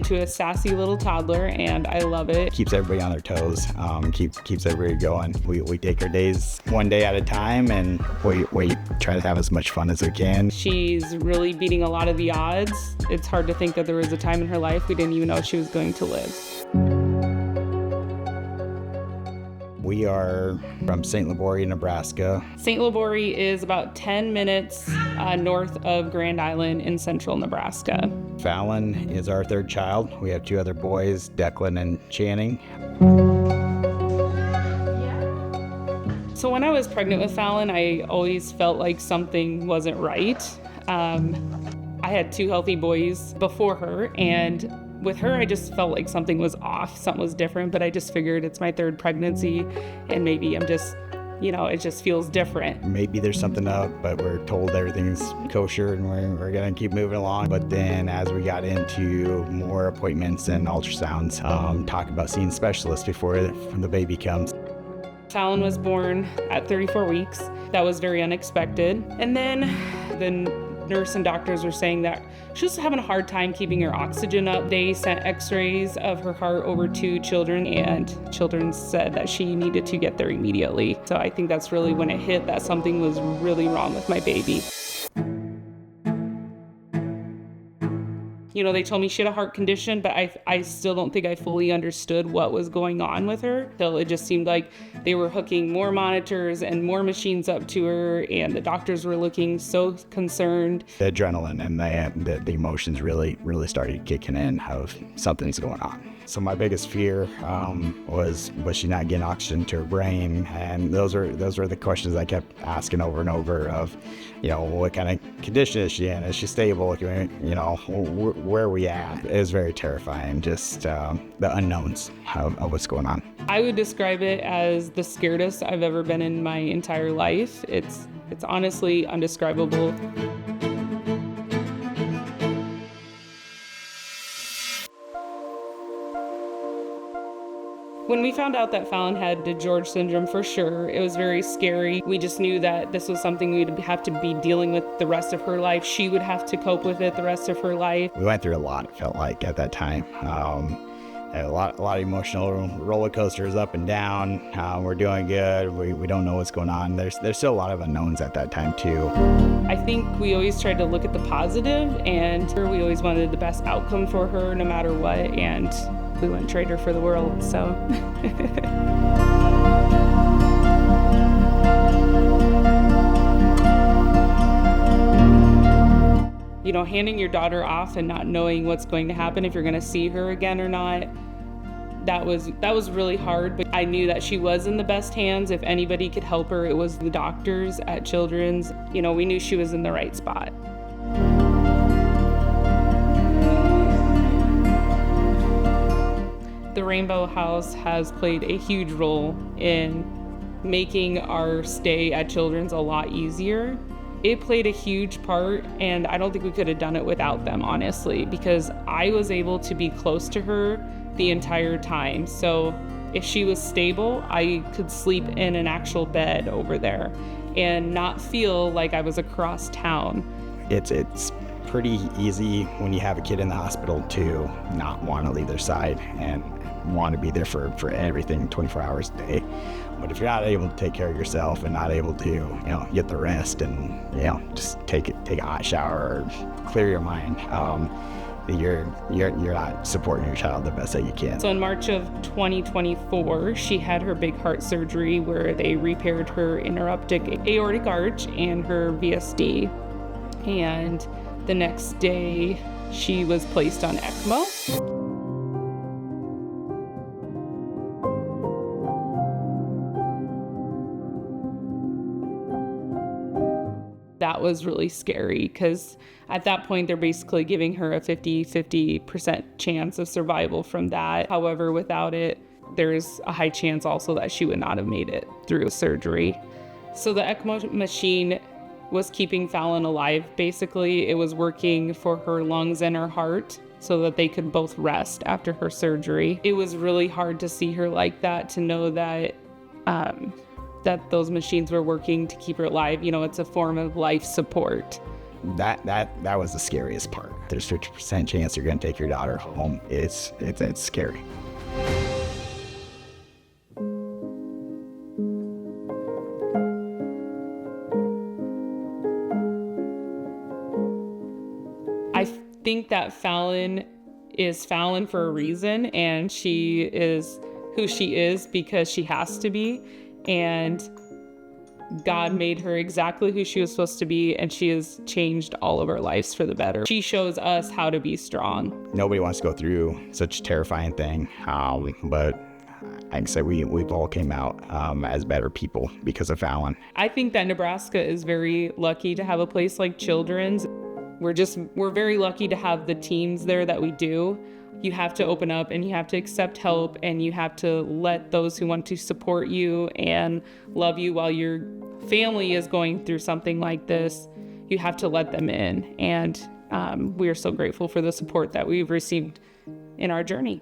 into a sassy little toddler, and I love it. Keeps everybody on their toes, keeps everybody going. We take our days one day at a time, and we try to have as much fun as we can. She's really beating a lot of the odds. It's hard to think that there was a time in her life we didn't even know she was going to live. We are from St. Libory, Nebraska. St. Libory is about 10 minutes north of Grand Island in central Nebraska. Fallon is our third child. We have two other boys, Declan and Channing. So when I was pregnant with Fallon, I always felt like something wasn't right. I had two healthy boys before her, and with her, I just felt like something was off, something was different, but I just figured it's my third pregnancy, and maybe I'm just, it just feels different. Maybe there's something up, but we're told everything's kosher and we're gonna keep moving along. But then as we got into more appointments and ultrasounds, talk about seeing specialists before the baby comes. Fallon was born at 34 weeks. That was very unexpected. And then the nurse and doctors were saying that she was having a hard time keeping her oxygen up. They sent x-rays of her heart over to children, and children said that she needed to get there immediately. So I think that's really when it hit that something was really wrong with my baby. They told me she had a heart condition, but I still don't think I fully understood what was going on with her. So it just seemed like they were hooking more monitors and more machines up to her, and the doctors were looking so concerned. The adrenaline and the emotions really started kicking in of something's going on. So my biggest fear was she not getting oxygen to her brain? And those were the questions I kept asking over and over of, what kind of condition is she in? Is she stable? Where are we at? It was very terrifying, just the unknowns of what's going on. I would describe it as the scaredest I've ever been in my entire life. It's honestly undescribable. When we found out that Fallon had DiGeorge Syndrome, for sure, it was very scary. We just knew that this was something we'd have to be dealing with the rest of her life. She would have to cope with it the rest of her life. We went through a lot, it felt like, at that time. A lot of emotional roller coasters up and down. We're doing good. We don't know what's going on. There's still a lot of unknowns at that time, too. I think we always tried to look at the positive, and we always wanted the best outcome for her no matter what, and we wouldn't trade her for the world, so. Handing your daughter off and not knowing what's going to happen, if you're going to see her again or not, that was really hard. But I knew that she was in the best hands. If anybody could help her, it was the doctors at Children's. We knew she was in the right spot. The Rainbow House has played a huge role in making our stay at Children's a lot easier. It played a huge part, and I don't think we could have done it without them, honestly, because I was able to be close to her the entire time. So if she was stable, I could sleep in an actual bed over there and not feel like I was across town. It's pretty easy when you have a kid in the hospital to not want to leave their side and want to be there for everything 24 hours a day. But if you're not able to take care of yourself and not able to, get the rest and, just take a hot shower or clear your mind, you're not supporting your child the best that you can. So in March of 2024, she had her big heart surgery where they repaired her interruptic aortic arch and her VSD. And the next day, she was placed on ECMO. That was really scary because at that point, they're basically giving her a 50% chance of survival from that. However, without it, there's a high chance also that she would not have made it through surgery. So the ECMO machine was keeping Fallon alive, basically. It was working for her lungs and her heart so that they could both rest after her surgery. It was really hard to see her like that, to know that that those machines were working to keep her alive. It's a form of life support. that was the scariest part. There's 50% chance you're going to take your daughter home. It's scary. I think that Fallon is Fallon for a reason, and she is who she is because she has to be, and God made her exactly who she was supposed to be, and she has changed all of our lives for the better. She shows us how to be strong. Nobody wants to go through such a terrifying thing, but I can say we've all came out as better people because of Fallon. I think that Nebraska is very lucky to have a place like Children's. We're very lucky to have the teams there that we do. You have to open up and you have to accept help, and you have to let those who want to support you and love you while your family is going through something like this, you have to let them in. And we are so grateful for the support that we've received in our journey.